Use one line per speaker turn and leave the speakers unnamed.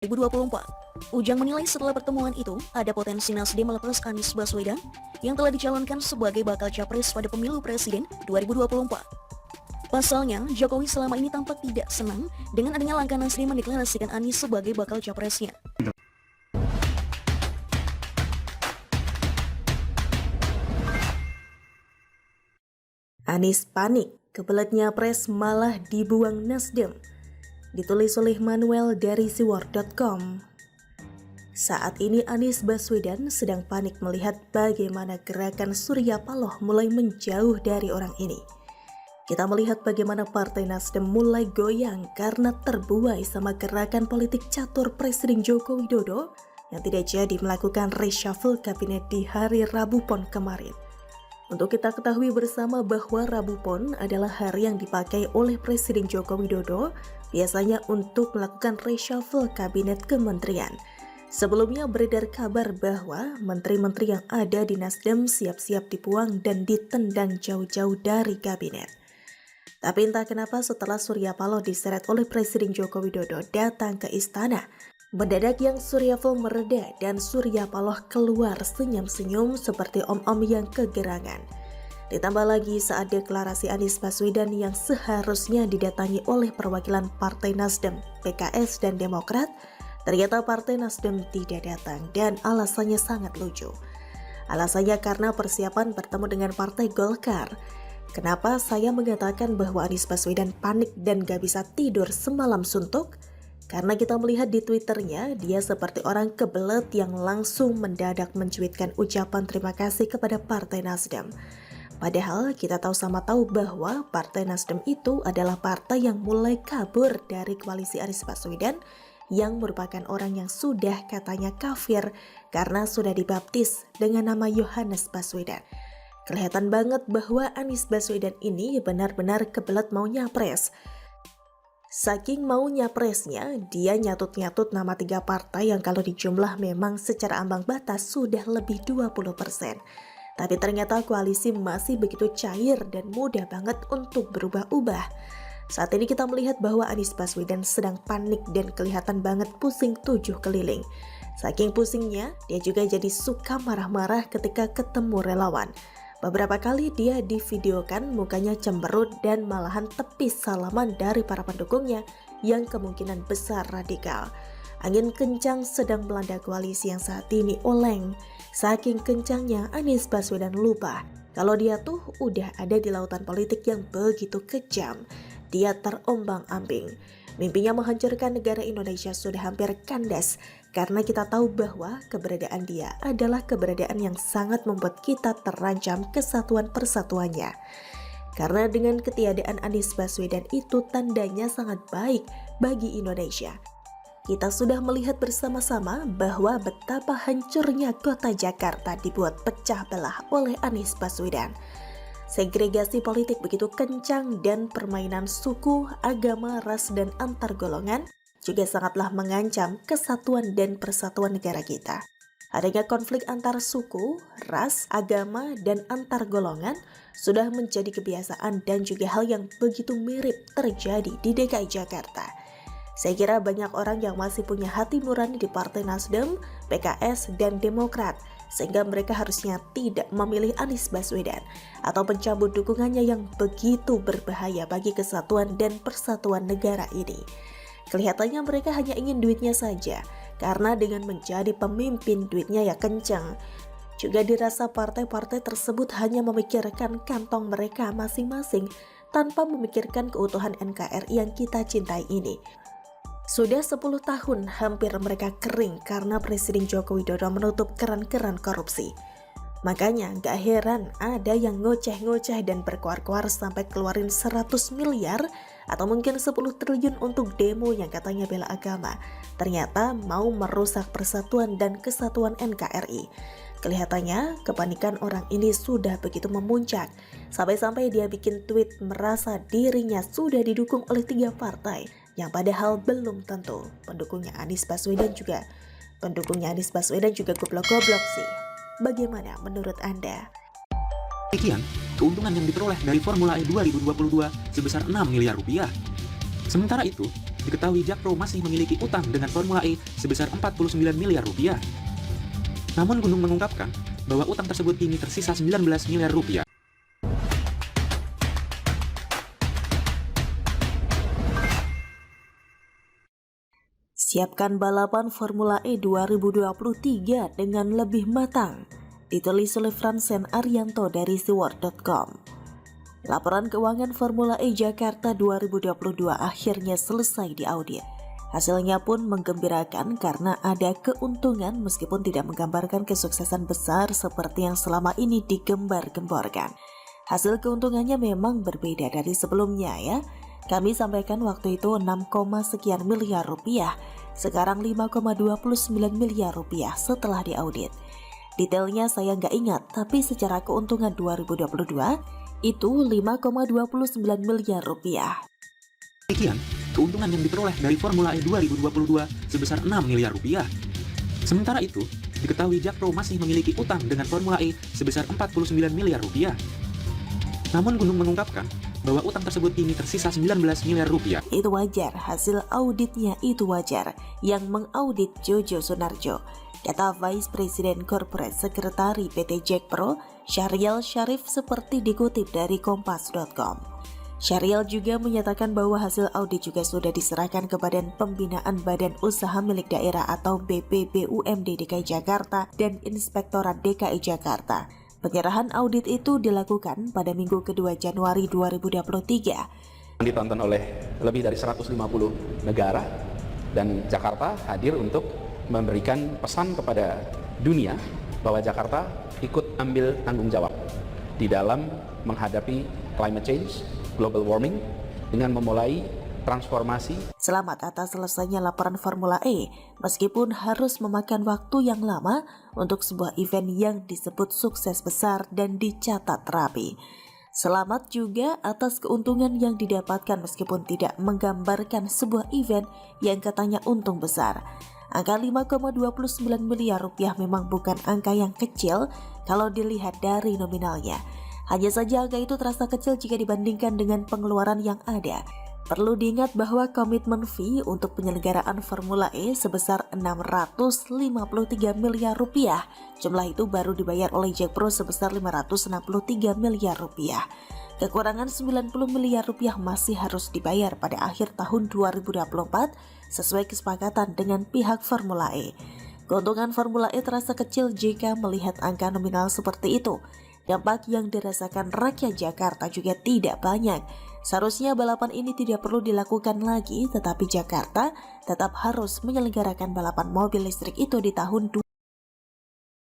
2024. Ujang menilai setelah pertemuan itu, ada potensi Nasdem melepas Anies Baswedan yang telah dicalonkan sebagai bakal capres pada pemilu presiden 2024. Pasalnya, Jokowi selama ini tampak tidak senang dengan adanya langkah Nasdem mendeklarasikan Anies sebagai bakal capresnya. Anies panik, kebeletnya pres malah dibuang Nasdem. Ditulis oleh Manuel dari siwar.com. Saat ini Anies Baswedan sedang panik melihat bagaimana gerakan Surya Paloh mulai menjauh dari orang ini. Kita melihat bagaimana Partai Nasdem mulai goyang karena terbuai sama gerakan politik catur Presiden Joko Widodo yang tidak jadi melakukan reshuffle kabinet di hari Rabu Pon kemarin. Untuk kita ketahui bersama bahwa Rabu Pon adalah hari yang dipakai oleh Presiden Joko Widodo biasanya untuk melakukan reshuffle kabinet kementerian. Sebelumnya beredar kabar bahwa menteri-menteri yang ada di Nasdem siap-siap dibuang dan ditendang jauh-jauh dari kabinet. Tapi entah kenapa setelah Surya Paloh diseret oleh Presiden Joko Widodo datang ke istana, mendadak yang Suryapaloh mereda dan Surya Paloh keluar senyum-senyum seperti om-om yang kegerangan. Ditambah lagi saat deklarasi Anies Baswedan yang seharusnya didatangi oleh perwakilan Partai Nasdem, PKS, dan Demokrat, ternyata Partai Nasdem tidak datang dan alasannya sangat lucu. Alasannya karena persiapan bertemu dengan Partai Golkar. Kenapa saya mengatakan bahwa Anies Baswedan panik dan gak bisa tidur semalam suntuk? Karena kita melihat di Twitternya, dia seperti orang kebelet yang langsung mendadak mencuitkan ucapan terima kasih kepada Partai Nasdem. Padahal kita sama tahu bahwa Partai Nasdem itu adalah partai yang mulai kabur dari koalisi Anies Baswedan yang merupakan orang yang sudah katanya kafir karena sudah dibaptis dengan nama Yohanes Baswedan. Kelihatan banget bahwa Anies Baswedan ini benar-benar kebelet mau nyapres. Saking mau nyapresnya, dia nyatut-nyatut nama 3 partai yang kalau dijumlah memang secara ambang batas sudah lebih 20%. Tapi ternyata koalisi masih begitu cair dan mudah banget untuk berubah-ubah. Saat ini kita melihat bahwa Anies Baswedan sedang panik dan kelihatan banget pusing 7 keliling. Saking pusingnya, dia juga jadi suka marah-marah ketika ketemu relawan. Beberapa kali dia divideokan mukanya cemberut dan malahan tepis salaman dari para pendukungnya yang kemungkinan besar radikal. Angin kencang sedang melanda koalisi yang saat ini oleng. Saking kencangnya Anies Baswedan lupa kalau dia tuh udah ada di lautan politik yang begitu kejam. Dia terombang-ambing. Mimpinya menghancurkan negara Indonesia sudah hampir kandas karena kita tahu bahwa keberadaan dia adalah keberadaan yang sangat membuat kita terancam kesatuan persatuannya. Karena dengan ketiadaan Anies Baswedan itu tandanya sangat baik bagi Indonesia. Kita sudah melihat bersama-sama bahwa betapa hancurnya kota Jakarta dibuat pecah belah oleh Anies Baswedan. Segregasi politik begitu kencang dan permainan suku, agama, ras, dan antar golongan juga sangatlah mengancam kesatuan dan persatuan negara kita. Adanya konflik antar suku, ras, agama, dan antar golongan sudah menjadi kebiasaan dan juga hal yang begitu mirip terjadi di DKI Jakarta. Saya kira banyak orang yang masih punya hati nurani di Partai Nasdem, PKS, dan Demokrat, sehingga mereka harusnya tidak memilih Anies Baswedan atau mencabut dukungannya yang begitu berbahaya bagi kesatuan dan persatuan negara ini. Kelihatannya mereka hanya ingin duitnya saja, karena dengan menjadi pemimpin duitnya ya kencang. Juga dirasa partai-partai tersebut hanya memikirkan kantong mereka masing-masing tanpa memikirkan keutuhan NKRI yang kita cintai ini. Sudah 10 tahun hampir mereka kering karena Presiden Joko Widodo menutup keran-keran korupsi. Makanya gak heran ada yang ngoceh-ngoceh dan berkuar-kuar sampai keluarin 100 miliar atau mungkin 10 triliun untuk demo yang katanya bela agama. Ternyata mau merusak persatuan dan kesatuan NKRI. Kelihatannya kepanikan orang ini sudah begitu memuncak. Sampai-sampai dia bikin tweet merasa dirinya sudah didukung oleh 3 partai. Yang padahal belum tentu. Pendukungnya Anies Baswedan juga goblok-goblok sih. Bagaimana menurut Anda?
Demikian, keuntungan yang diperoleh dari Formula E 2022 sebesar 6 miliar rupiah. Sementara itu, diketahui Jakpro masih memiliki utang dengan Formula E sebesar 49 miliar rupiah. Namun Gunung mengungkapkan bahwa utang tersebut kini tersisa 19 miliar rupiah.
Siapkan balapan Formula E 2023 dengan lebih matang, ditulis oleh Fransen Arianto dari Siward.com. Laporan keuangan Formula E Jakarta 2022 akhirnya selesai diaudit. Hasilnya pun menggembirakan karena ada keuntungan meskipun tidak menggambarkan kesuksesan besar seperti yang selama ini digembar-gemborkan. Hasil keuntungannya memang berbeda dari sebelumnya ya. Kami sampaikan waktu itu 6, sekian miliar rupiah, sekarang 5,29 miliar rupiah setelah diaudit. Detailnya saya nggak ingat, tapi secara keuntungan 2022 itu 5,29 miliar rupiah.
Demikian, keuntungan yang diperoleh dari Formula E 2022 sebesar 6 miliar rupiah. Sementara itu, diketahui Jakpro masih memiliki utang dengan Formula E sebesar 49 miliar rupiah. Namun Gunung mengungkapkan bahwa utang tersebut kini tersisa 19 miliar rupiah.
Itu wajar, hasil auditnya itu wajar. Yang mengaudit Jojo Sunarjo, kata Vice President Corporate Secretary PT Jakpro, Syahrial Syarif seperti dikutip dari Kompas.com. Syahrial juga menyatakan bahwa hasil audit juga sudah diserahkan ke Badan Pembinaan Badan Usaha Milik Daerah atau BPBUMD DKI Jakarta dan Inspektorat DKI Jakarta. Penyerahan audit itu dilakukan pada Minggu kedua Januari 2023.
Ditonton oleh lebih dari 150 negara dan Jakarta hadir untuk memberikan pesan kepada dunia bahwa Jakarta ikut ambil tanggung jawab di dalam menghadapi climate change, global warming dengan memulai transformasi.
Selamat atas selesainya laporan Formula E, meskipun harus memakan waktu yang lama untuk sebuah event yang disebut sukses besar dan dicatat rapi. Selamat juga atas keuntungan yang didapatkan meskipun tidak menggambarkan sebuah event yang katanya untung besar. Angka 5,29 miliar rupiah memang bukan angka yang kecil kalau dilihat dari nominalnya. Hanya saja angka itu terasa kecil jika dibandingkan dengan pengeluaran yang ada. Perlu diingat bahwa komitmen fee untuk penyelenggaraan Formula E sebesar 653 miliar rupiah. Jumlah itu baru dibayar oleh Jakpro sebesar 563 miliar rupiah. Kekurangan 90 miliar rupiah masih harus dibayar pada akhir tahun 2024 sesuai kesepakatan dengan pihak Formula E. Keuntungan Formula E terasa kecil jika melihat angka nominal seperti itu. Dampak yang dirasakan rakyat Jakarta juga tidak banyak. Seharusnya balapan ini tidak perlu dilakukan lagi, tetapi Jakarta tetap harus menyelenggarakan balapan mobil listrik itu di tahun